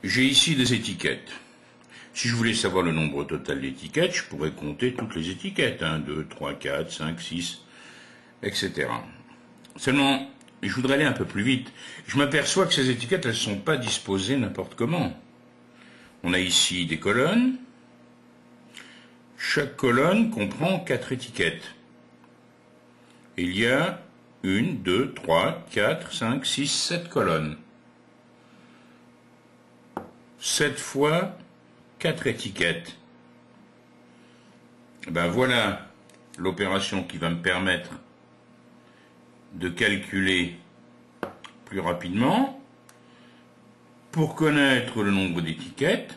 J'ai ici des étiquettes. Si je voulais savoir le nombre total d'étiquettes, je pourrais compter toutes les étiquettes. 1, 2, 3, 4, 5, 6, etc. Seulement, je voudrais aller un peu plus vite. Je m'aperçois que ces étiquettes, elles ne sont pas disposées n'importe comment. On a ici des colonnes. Chaque colonne comprend 4 étiquettes. Il y a 1, 2, 3, 4, 5, 6, 7 colonnes. 7 fois 4 étiquettes. Ben voilà l'opération qui va me permettre de calculer plus rapidement. Pour connaître le nombre d'étiquettes,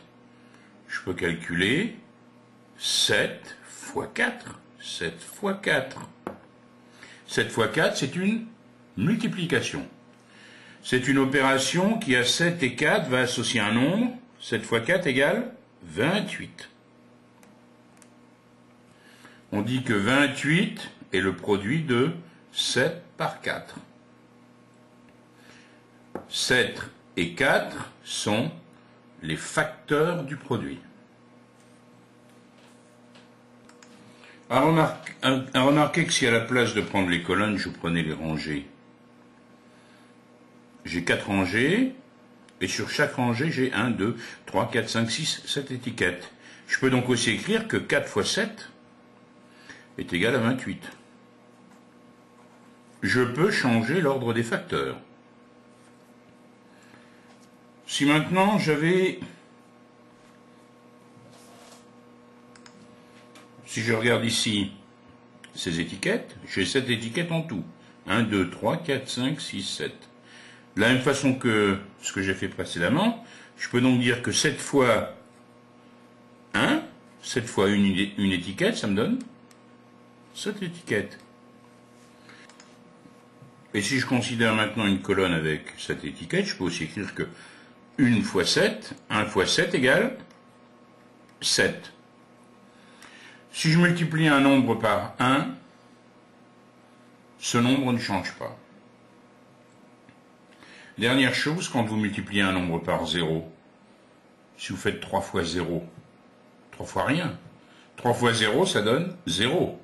je peux calculer 7 fois 4. 7 fois 4. 7 fois 4, c'est une multiplication. C'est une opération qui, à 7 et 4, va associer un nombre. 7 fois 4 égale 28. On dit que 28 est le produit de 7 par 4. 7 et 4 sont les facteurs du produit. À remarquer que si à la place de prendre les colonnes, je prenais les rangées, j'ai 4 rangées, et sur chaque rangée, j'ai 1, 2, 3, 4, 5, 6, 7 étiquettes. Je peux donc aussi écrire que 4 fois 7 est égal à 28. Je peux changer l'ordre des facteurs. Si maintenant j'avais... Si je regarde ici ces étiquettes, j'ai 7 étiquettes en tout. 1, 2, 3, 4, 5, 6, 7. De la même façon que ce que j'ai fait précédemment, je peux donc dire que 7 fois 1, 7 fois une étiquette, ça me donne 7 étiquettes. Et si je considère maintenant une colonne avec 7 étiquettes, je peux aussi écrire que 1 fois 7, 1 fois 7 égale 7. Si je multiplie un nombre par 1, ce nombre ne change pas. Dernière chose, quand vous multipliez un nombre par 0, si vous faites 3 fois 0, 3 fois rien. 3 fois 0, ça donne 0.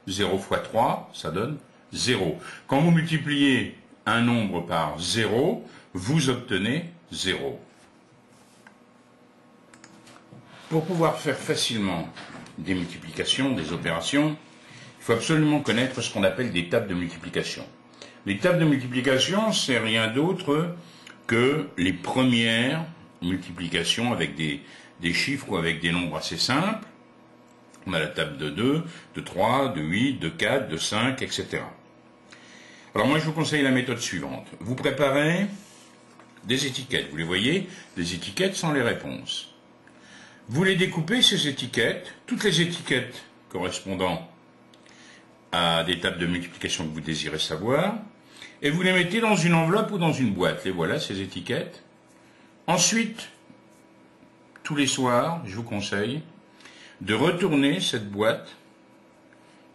0 fois 3, ça donne 0. Quand vous multipliez un nombre par 0, vous obtenez 0. Pour pouvoir faire facilement des multiplications, des opérations, il faut absolument connaître ce qu'on appelle des tables de multiplication. Les tables de multiplication, c'est rien d'autre que les premières multiplications avec des chiffres ou avec des nombres assez simples. On a la table de 2, de 3, de 8, de 4, de 5, etc. Alors moi, je vous conseille la méthode suivante. Vous préparez des étiquettes. Vous les voyez, des étiquettes sans les réponses. Vous les découpez, ces étiquettes, toutes les étiquettes correspondant à des tables de multiplication que vous désirez savoir, et vous les mettez dans une enveloppe ou dans une boîte. Les voilà, ces étiquettes. Ensuite, tous les soirs, je vous conseille de retourner cette boîte,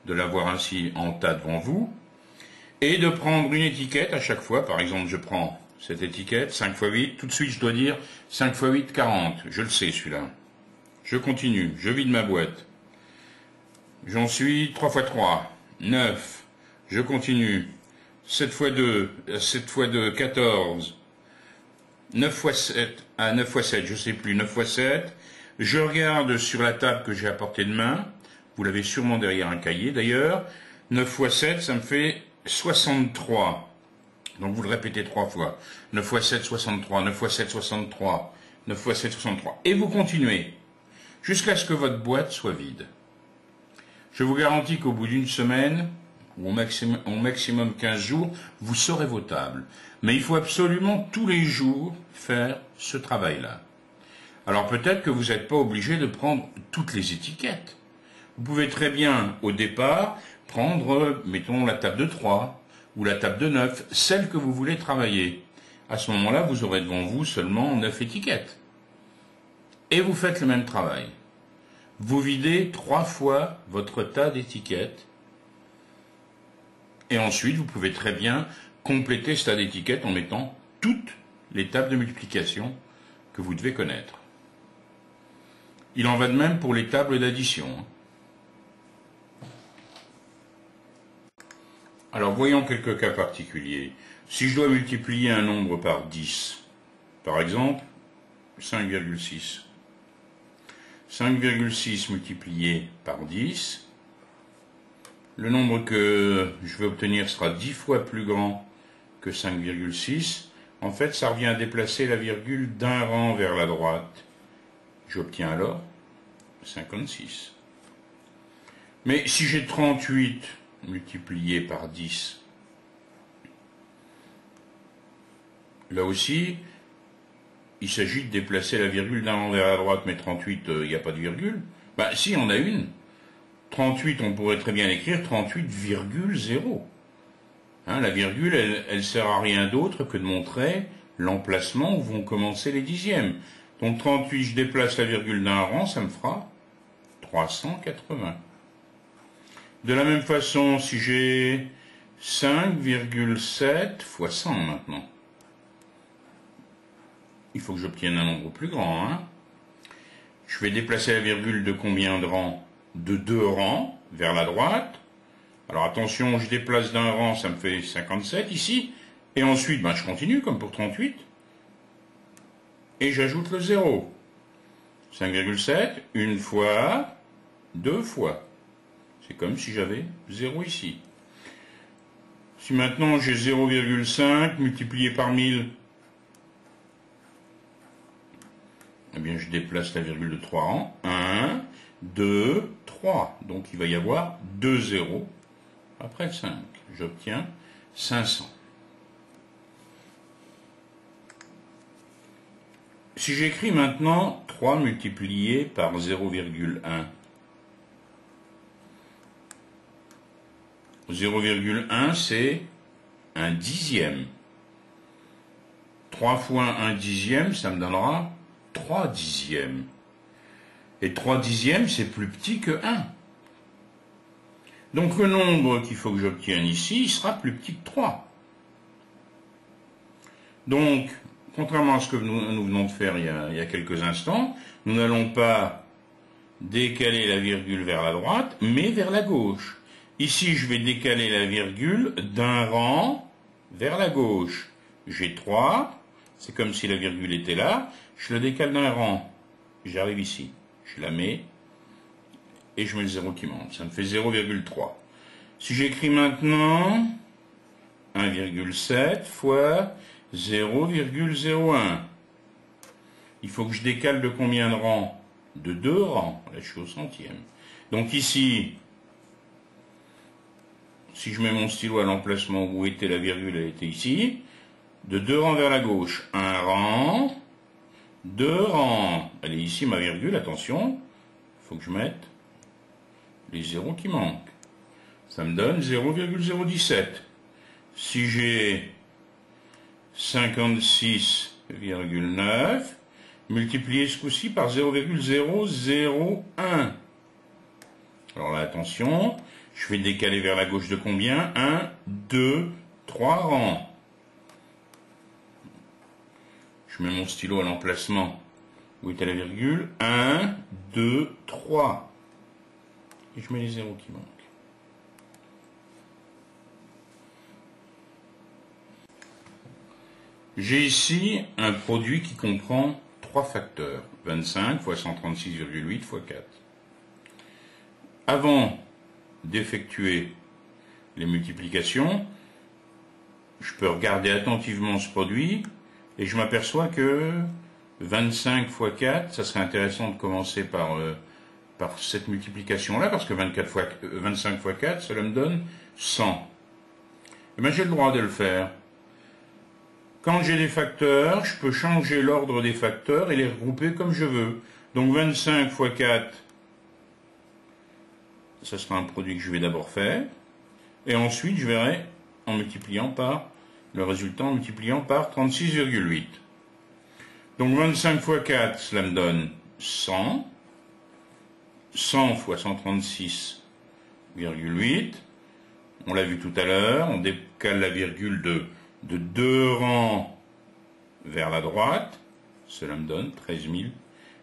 de l'avoir ainsi en tas devant vous, et de prendre une étiquette à chaque fois. Par exemple, je prends cette étiquette, 5 fois 8, tout de suite je dois dire 5 fois 8, 40. Je le sais celui-là. Je continue, je vide ma boîte. J'en suis 3 fois 3, 9. Je continue. 7 fois 2, 7 fois 2, 14. 9 fois 7, 9 fois 7, je ne sais plus, 9 fois 7. Je regarde sur la table que j'ai à portée de main. Vous l'avez sûrement derrière un cahier d'ailleurs. 9 fois 7, ça me fait 63. Donc vous le répétez 3 fois. 9 fois 7, 63. 9 fois 7, 63. 9 fois 7, 63. Et vous continuez jusqu'à ce que votre boîte soit vide. Je vous garantis qu'au bout d'une semaine, ou au maximum 15 jours, vous saurez vos tables. Mais il faut absolument tous les jours faire ce travail-là. Alors peut-être que vous n'êtes pas obligé de prendre toutes les étiquettes. Vous pouvez très bien, au départ, prendre, mettons, la table de 3 ou la table de 9, celle que vous voulez travailler. À ce moment-là, vous aurez devant vous seulement 9 étiquettes. Et vous faites le même travail. Vous videz 3 fois votre tas d'étiquettes. Et ensuite, vous pouvez très bien compléter ce tas d'étiquettes en mettant toutes les tables de multiplication que vous devez connaître. Il en va de même pour les tables d'addition. Alors voyons quelques cas particuliers. Si je dois multiplier un nombre par 10, par exemple 5,6. 5,6 multiplié par 10, le nombre que je vais obtenir sera 10 fois plus grand que 5,6. En fait, ça revient à déplacer la virgule d'un rang vers la droite. J'obtiens alors 56. Mais si j'ai 38 multiplié par 10, là aussi, il s'agit de déplacer la virgule d'un rang vers la droite, mais 38, il n'y a pas de virgule. Ben si, on a une. 38, on pourrait très bien écrire 38,0. La virgule, elle sert à rien d'autre que de montrer l'emplacement où vont commencer les dixièmes. Donc 38, je déplace la virgule d'un rang, ça me fera 380. De la même façon, si j'ai 5,7 fois 100 maintenant, il faut que j'obtienne un nombre plus grand. Je vais déplacer la virgule de combien de rangs? De 2 rangs vers la droite. Alors attention, je déplace d'un rang, ça me fait 57 ici. Et ensuite, je continue comme pour 38. Et j'ajoute le 0. 5,7, une fois, deux fois. C'est comme si j'avais 0 ici. Si maintenant j'ai 0,5 multiplié par 1000, eh bien je déplace la virgule de 3 rangs. 1, 2, 3. Donc il va y avoir 2 zéros après le 5. J'obtiens 500. Si j'écris maintenant 3 multiplié par 0,1, 0,1 c'est un dixième. 3 fois un dixième, ça me donnera 3 dixièmes. Et 3 dixièmes, c'est plus petit que 1. Donc le nombre qu'il faut que j'obtienne ici, il sera plus petit que 3. Donc, contrairement à ce que nous venons de faire il y a quelques instants, nous n'allons pas décaler la virgule vers la droite, mais vers la gauche. Ici, je vais décaler la virgule d'un rang vers la gauche. J'ai 3, c'est comme si la virgule était là, je le décale d'un rang. J'arrive ici, je la mets, et je mets le 0 qui manque. Ça me fait 0,3. Si j'écris maintenant 1,7 fois 0,01, il faut que je décale de combien de rangs? De 2 rangs. Là, je suis au centième. Donc ici, si je mets mon stylo à l'emplacement où était la virgule, elle était ici. De 2 rangs vers la gauche, 1 rang, 2 rangs. Elle est ici, ma virgule, attention. Il faut que je mette les zéros qui manquent. Ça me donne 0,017. Si j'ai 56,9, multiplié ce coup-ci par 0,001. Alors là, attention, je vais décaler vers la gauche de combien? 1, 2, 3 rangs. Je mets mon stylo à l'emplacement où était la virgule. 1, 2, 3. Et je mets les zéros qui manquent. J'ai ici un produit qui comprend 3 facteurs. 25 fois 136,8 fois 4. Avant d'effectuer les multiplications, je peux regarder attentivement ce produit et je m'aperçois que 25 fois 4, ça serait intéressant de commencer par cette multiplication-là, parce que 25 fois 4, cela me donne 100. Et bien j'ai le droit de le faire. Quand j'ai des facteurs, je peux changer l'ordre des facteurs et les regrouper comme je veux. Donc 25 fois 4, ça sera un produit que je vais d'abord faire. Et ensuite, je verrai en multipliant par le résultat en multipliant par 36,8. Donc 25 fois 4, cela me donne 100. 100 fois 136,8. On l'a vu tout à l'heure, on décale la virgule de 2 rangs vers la droite. Cela me donne 13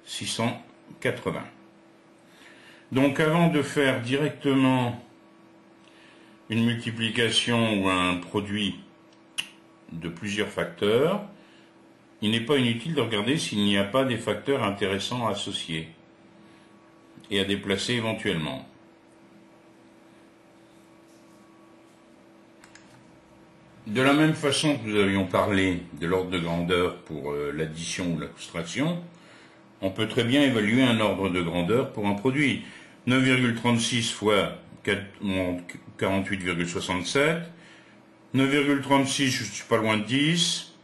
680. Donc avant de faire directement une multiplication ou un produit de plusieurs facteurs, il n'est pas inutile de regarder s'il n'y a pas des facteurs intéressants à associer et à déplacer éventuellement. De la même façon que nous avions parlé de l'ordre de grandeur pour l'addition ou la soustraction, on peut très bien évaluer un ordre de grandeur pour un produit. 9,36 fois 48,67, 9,36, je ne suis pas loin de 10,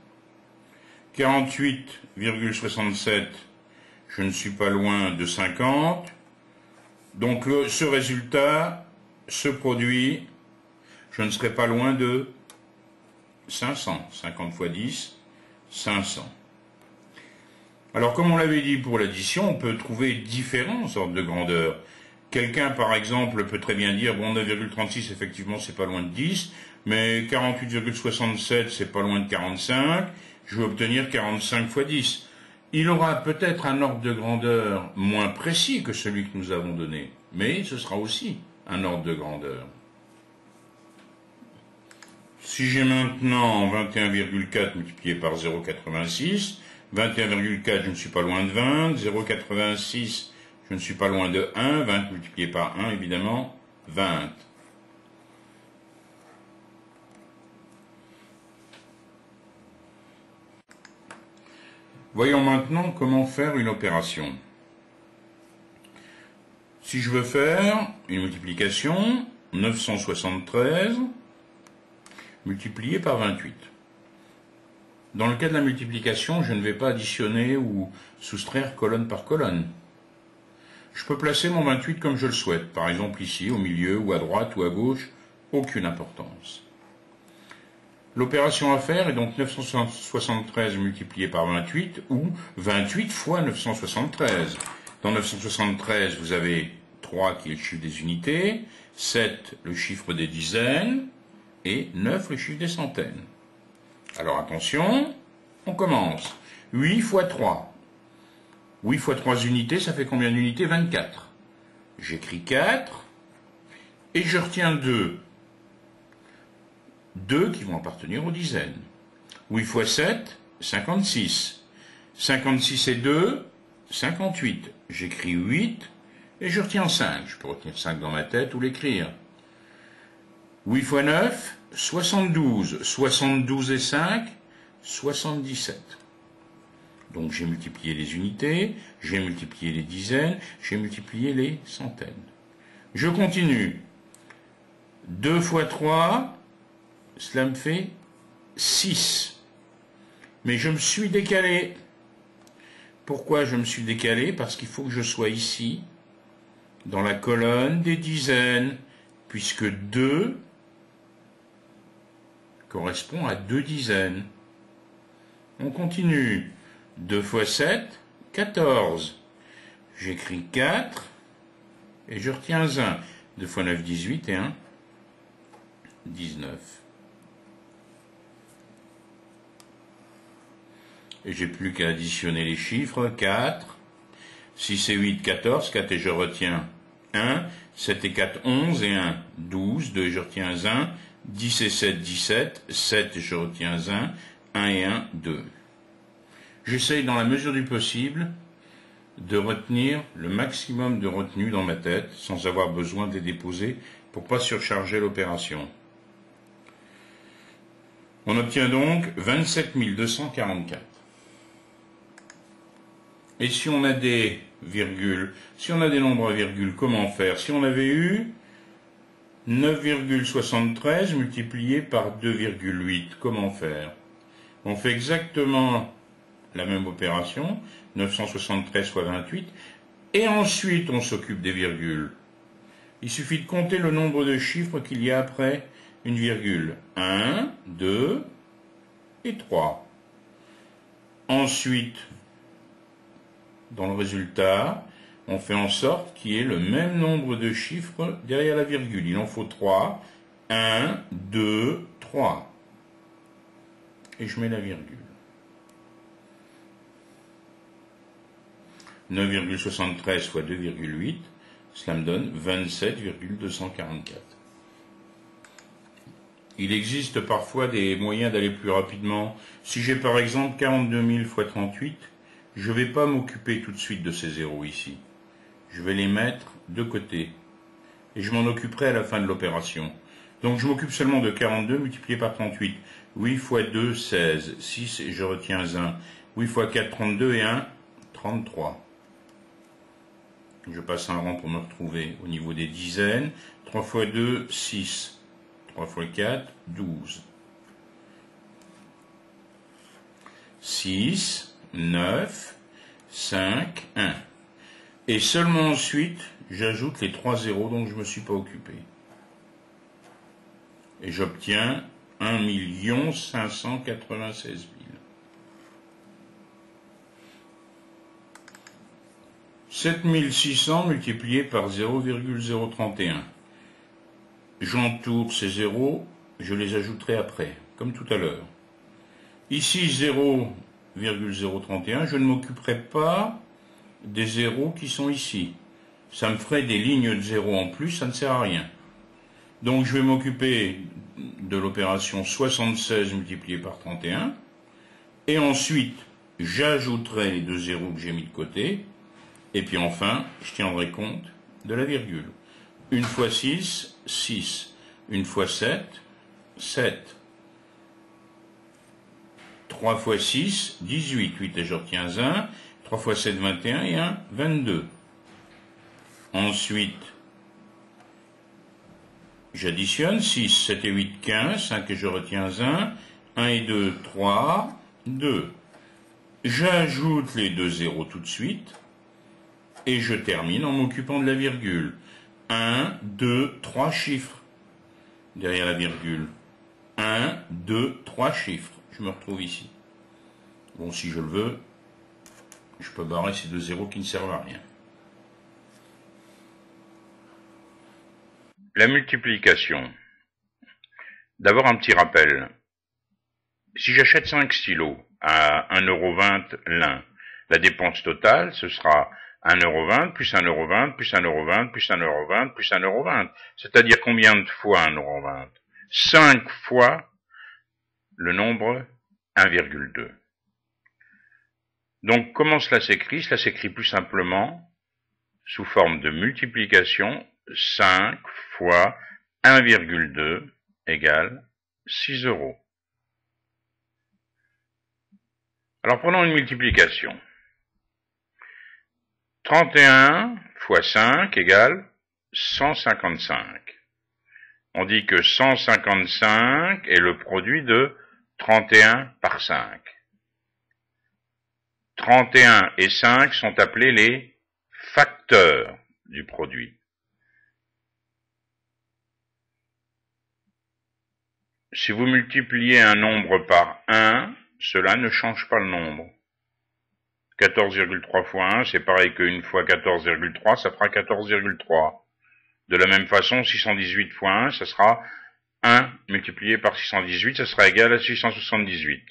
48,67, je ne suis pas loin de 50, donc ce résultat, ce produit, je ne serai pas loin de 500, 50 fois 10, 500. Alors comme on l'avait dit pour l'addition, on peut trouver différents ordres de grandeur. Quelqu'un par exemple peut très bien dire, bon 9,36 effectivement c'est pas loin de 10, mais 48,67 c'est pas loin de 45, je vais obtenir 45 fois 10. Il aura peut-être un ordre de grandeur moins précis que celui que nous avons donné, mais ce sera aussi un ordre de grandeur. Si j'ai maintenant 21,4 multiplié par 0,86, 21,4 je ne suis pas loin de 20, 0,86 je ne suis pas loin de 1, 20 multiplié par 1 évidemment, 20. Voyons maintenant comment faire une opération. Si je veux faire une multiplication, 973 multiplié par 28. Dans le cas de la multiplication, je ne vais pas additionner ou soustraire colonne par colonne. Je peux placer mon 28 comme je le souhaite, par exemple ici, au milieu, ou à droite, ou à gauche, aucune importance. L'opération à faire est donc 973 multiplié par 28, ou 28 fois 973. Dans 973, vous avez 3 qui est le chiffre des unités, 7 le chiffre des dizaines, et 9 le chiffre des centaines. Alors attention, on commence. 8 fois 3. 8 fois 3 unités, ça fait combien d'unités? 24. J'écris 4, et je retiens 2. 2 qui vont appartenir aux dizaines. 8 fois 7, 56. 56 et 2, 58. J'écris 8, et je retiens 5. Je peux retenir 5 dans ma tête ou l'écrire. 8 fois 9, 72. 72 et 5, 77. Donc j'ai multiplié les unités, j'ai multiplié les dizaines, j'ai multiplié les centaines. Je continue. 2 fois 3, cela me fait 6. Mais je me suis décalé. Pourquoi je me suis décalé? Parce qu'il faut que je sois ici, dans la colonne des dizaines, puisque 2 correspond à 2 dizaines. On continue. 2 fois 7, 14. J'écris 4 et je retiens 1. 2 fois 9, 18 et 1, 19. Et j'ai plus qu'à additionner les chiffres. 4, 6 et 8, 14, 4 et je retiens 1, 7 et 4, 11 et 1, 12, 2 et je retiens 1, 10 et 7, 17, 7 et je retiens 1 et 1, 2. J'essaye dans la mesure du possible de retenir le maximum de retenue dans ma tête sans avoir besoin de les déposer pour ne pas surcharger l'opération. On obtient donc 27 244. Et si on a des virgules, si on a des nombres à virgule, comment faire? Si on avait eu 9,73 multiplié par 2,8, comment faire? On fait exactement la même opération, 973 fois 28, et ensuite on s'occupe des virgules. Il suffit de compter le nombre de chiffres qu'il y a après une virgule. 1, 2 et 3. Ensuite, dans le résultat, on fait en sorte qu'il y ait le même nombre de chiffres derrière la virgule. Il en faut 3. 1, 2, 3. Et je mets la virgule. 9,73 fois 2,8, cela me donne 27,244. Il existe parfois des moyens d'aller plus rapidement. Si j'ai par exemple 42 000 fois 38, je ne vais pas m'occuper tout de suite de ces zéros ici. Je vais les mettre de côté. Et je m'en occuperai à la fin de l'opération. Donc je m'occupe seulement de 42 multiplié par 38. 8 fois 2, 16. 6 et je retiens 1. 8 fois 4, 32 et 1, 33. Je passe un rang pour me retrouver au niveau des dizaines. 3 fois 2, 6. 3 fois 4, 12. 6, 9, 5, 1. Et seulement ensuite, j'ajoute les 3 zéros dont je ne me suis pas occupé. Et j'obtiens 1 596 000. « 7600 multiplié par 0,031. J'entoure ces zéros, je les ajouterai après, comme tout à l'heure. Ici, 0,031, je ne m'occuperai pas des zéros qui sont ici. Ça me ferait des lignes de zéros en plus, ça ne sert à rien. Donc je vais m'occuper de l'opération 76 multiplié par 31, et ensuite j'ajouterai les 2 zéros que j'ai mis de côté, et puis enfin je tiendrai compte de la virgule. 1 fois 6, 6. 1 fois 7, 7. 3 fois 6, 18. 8 et je retiens 1. 3 fois 7, 21 et 1, 22. Ensuite, j'additionne 6, 7 et 8, 15. 5 et je retiens 1. 1 et 2, 3, 2. J'ajoute les 2 zéros tout de suite. Et je termine en m'occupant de la virgule. 1, 2, 3 chiffres derrière la virgule. 1, 2, 3 chiffres. Je me retrouve ici. Bon, si je le veux, je peux barrer ces 2 zéros qui ne servent à rien. La multiplication. D'abord un petit rappel. Si j'achète 5 stylos à 1,20 € l'un, la dépense totale, ce sera 1,20 € plus 1,20 € plus 1,20 € plus 1,20 € plus 1,20 €. C'est-à-dire combien de fois 1,20 €? 5 fois le nombre 1,2. Donc comment cela s'écrit? Cela s'écrit plus simplement sous forme de multiplication. 5 fois 1,2 égale 6 €. Alors prenons une multiplication. 31 fois 5 égale 155. On dit que 155 est le produit de 31 par 5. 31 et 5 sont appelés les facteurs du produit. Si vous multipliez un nombre par 1, cela ne change pas le nombre. 14,3 fois 1, c'est pareil que 1 fois 14,3, ça fera 14,3. De la même façon, 618 fois 1, ça sera 1 multiplié par 618, ça sera égal à 678.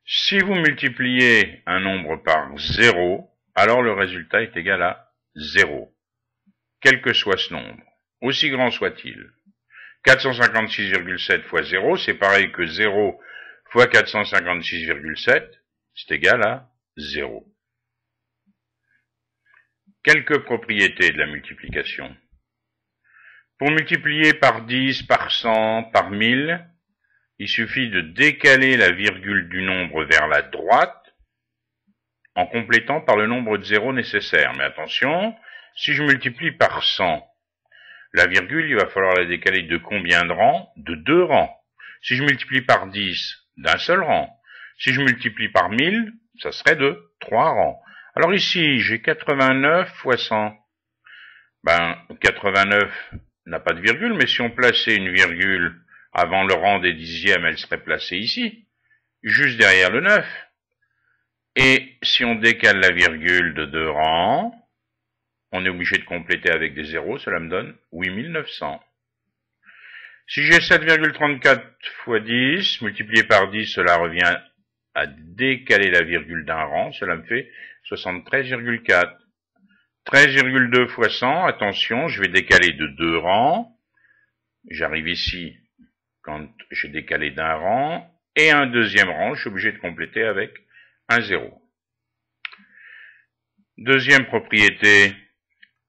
Si vous multipliez un nombre par 0, alors le résultat est égal à 0, quel que soit ce nombre, aussi grand soit-il. 456,7 fois 0, c'est pareil que 0 fois 456,7, c'est égal à 0. Quelques propriétés de la multiplication. Pour multiplier par 10, par 100, par 1000, il suffit de décaler la virgule du nombre vers la droite en complétant par le nombre de zéros nécessaire. Mais attention, si je multiplie par 100, la virgule, il va falloir la décaler de combien de rangs? De 2 rangs. Si je multiplie par 10, d'un seul rang. Si je multiplie par 1000, ça serait de 3 rangs. Alors ici, j'ai 89 fois 100. 89 n'a pas de virgule, mais si on plaçait une virgule avant le rang des dixièmes, elle serait placée ici, juste derrière le 9. Et si on décale la virgule de 2 rangs, on est obligé de compléter avec des zéros, cela me donne 8900. Si j'ai 7,34 fois 10, multiplié par 10, cela revient à décaler la virgule d'un rang, cela me fait 73,4. 13,2 fois 100, attention, je vais décaler de 2 rangs. J'arrive ici quand j'ai décalé d'un rang. Et un deuxième rang, je suis obligé de compléter avec un 0. Deuxième propriété.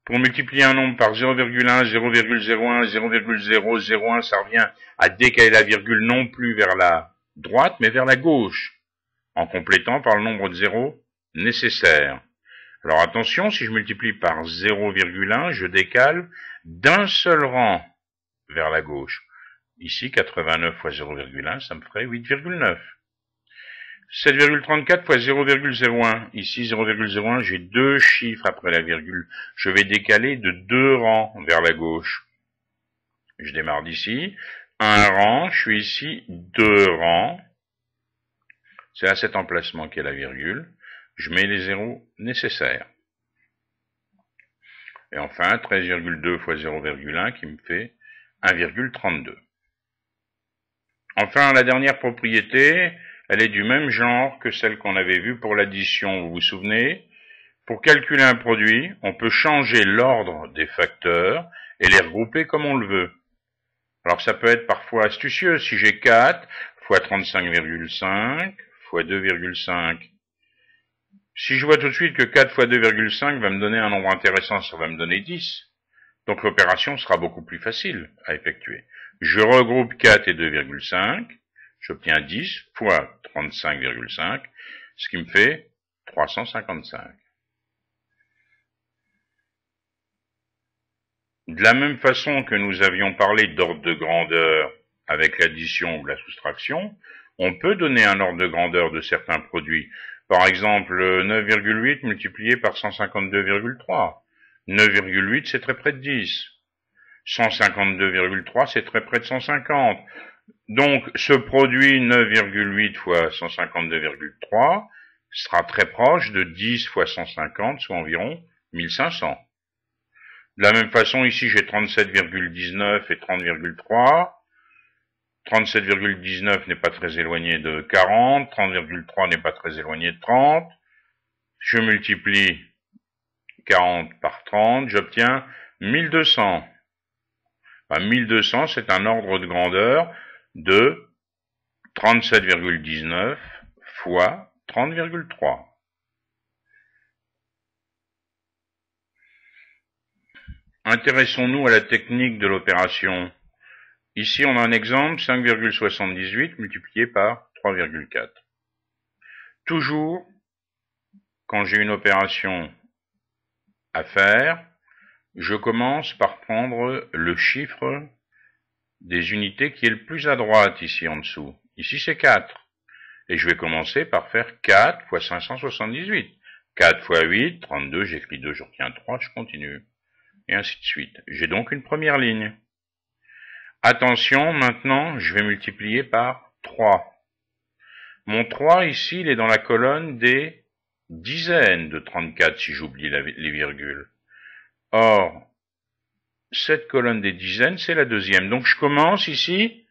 Pour multiplier un nombre par 0,1, 0,01, 0,001, ça revient à décaler la virgule non plus vers la droite, mais vers la gauche, en complétant par le nombre de zéros nécessaire. Alors attention, si je multiplie par 0,1, je décale d'un seul rang vers la gauche. Ici, 89 fois 0,1, ça me ferait 8,9. 7,34 fois 0,01. Ici, 0,01, j'ai deux chiffres après la virgule. Je vais décaler de 2 rangs vers la gauche. Je démarre d'ici. Un rang, je suis ici, 2 rangs. C'est à cet emplacement qu'est la virgule. Je mets les zéros nécessaires. Et enfin, 13,2 fois 0,1 qui me fait 1,32. Enfin, la dernière propriété, elle est du même genre que celle qu'on avait vue pour l'addition, vous vous souvenez? Pour calculer un produit, on peut changer l'ordre des facteurs et les regrouper comme on le veut. Alors ça peut être parfois astucieux. Si j'ai 4 fois 35,5 fois 2,5, si je vois tout de suite que 4 fois 2,5 va me donner un nombre intéressant, ça va me donner 10. Donc l'opération sera beaucoup plus facile à effectuer. Je regroupe 4 et 2,5, j'obtiens 10 fois 35,5, ce qui me fait 355. De la même façon que nous avions parlé d'ordre de grandeur avec l'addition ou la soustraction, on peut donner un ordre de grandeur de certains produits. Par exemple, 9,8 multiplié par 152,3. 9,8, c'est très près de 10. 152,3, c'est très près de 150. Donc, ce produit 9,8 fois 152,3 sera très proche de 10 fois 150, soit environ 1500. De la même façon, ici, j'ai 37,19 et 30,3. 37,19 n'est pas très éloigné de 40. 30,3 n'est pas très éloigné de 30. Je multiplie 40 par 30, j'obtiens 1200. 1200, c'est un ordre de grandeur de 37,19 fois 30,3. Intéressons-nous à la technique de l'opération. Ici, on a un exemple, 5,78 multiplié par 3,4. Toujours, quand j'ai une opération à faire, je commence par prendre le chiffre des unités qui est le plus à droite ici en dessous. Ici, c'est 4. Et je vais commencer par faire 4 fois 578. 4 fois 8, 32, j'écris 2, je retiens 3, je continue. Et ainsi de suite. J'ai donc une première ligne. Attention, maintenant, je vais multiplier par 3. Mon 3, ici, il est dans la colonne des dizaines de 34, si j'oublie les virgules. Or, cette colonne des dizaines, c'est la deuxième. Donc, je commence ici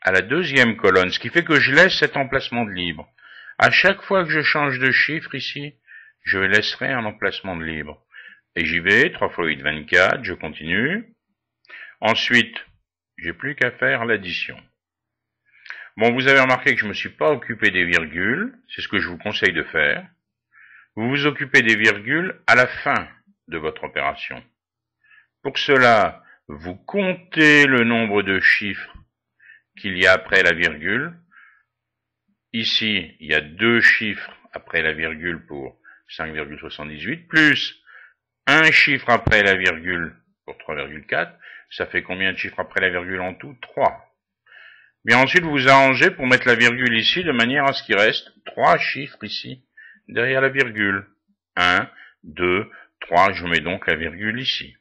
à la deuxième colonne, ce qui fait que je laisse cet emplacement de libre. À chaque fois que je change de chiffre ici, je laisserai un emplacement de libre. Et j'y vais, 3 fois 8, 24, je continue. Ensuite, j'ai plus qu'à faire l'addition. Bon, vous avez remarqué que je ne me suis pas occupé des virgules, c'est ce que je vous conseille de faire. Vous vous occupez des virgules à la fin de votre opération. Pour cela, vous comptez le nombre de chiffres qu'il y a après la virgule. Ici, il y a 2 chiffres après la virgule pour 5,78, plus un chiffre après la virgule pour 3,4. Ça fait combien de chiffres après la virgule en tout? 3. Bien ensuite, vous vous arrangez pour mettre la virgule ici de manière à ce qu'il reste 3 chiffres ici, derrière la virgule. 1, 2, 3, je mets donc la virgule ici.